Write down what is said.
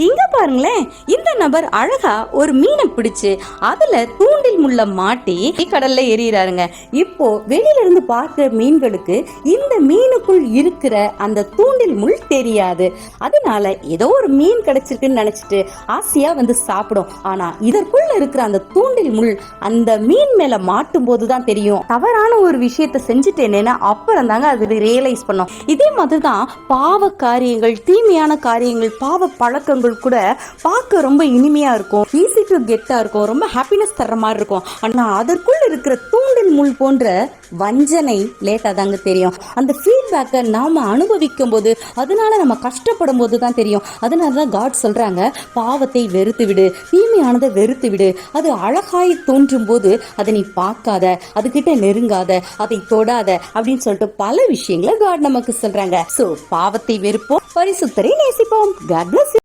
இங்க பாருங்களேன், இந்த நபர் அழகா ஒரு மீனை பிடிச்சு அதுல தூண்டில் முள்ள மாட்டி கடல்ல எறிகிறாருங்க. இப்போ வெளியில இருந்து பார்க்கிற மீன்களுக்கு இந்த மீனுக்குள் இருக்கிற அந்த தூண்டில் முள் தெரியாது. அதனால ஏதோ ஒரு மீன் கிடைச்சிருக்குன்னு நினைச்சிட்டு ஆசையா வந்து சாப்பிடும். ஆனா இதற்குள்ள இருக்கிற அந்த தூண்டில் முள் அந்த மீன் மேல மாட்டும் போதுதான் தெரியும் தவறான ஒரு விஷயத்த செஞ்சுட்டேன்னு. அப்புறம் தாங்க அது ரியலைஸ் பண்ணோம். இதே மாதிரிதான் பாவ காரியங்கள், தீமையான காரியங்கள், பாவ பழக்கங்கள் கூட பார்க்க ரொம்ப இனிமையா இருக்கும், ஈஸி டு கெட்டா இருக்கும், ரொம்ப ஹாப்பினஸ் தர்ற மாதிரி இருக்கும். ஆனா அதற்குள்ள இருக்கிற தூண்டில் முள் போன்ற வஞ்சனை லேட்டா தாங்க தெரியும். அந்த ஃபீட்பேக்கை நாம அனுபவிக்கும் போது, அதனால நம்ம கஷ்டப்படும் போது தான் தெரியும். அதனாலதான் காட் சொல்றாங்க, பாவத்தை வெறுத்து விடு, தீமையானதை வெறுத்து விடு. அது அழகாய் தோன்றும் போது அதை நீ பார்க்காத, அதுகிட்ட நெருங்காத, அதை தொடாத அப்படின்னு சொல்லிட்டு பல விஷயங்களை காட் நமக்கு சொல்றாங்க. சோ பாவத்தை வெறுப்போம், பரிசுத்தரை நேசிப்போம். God bless you.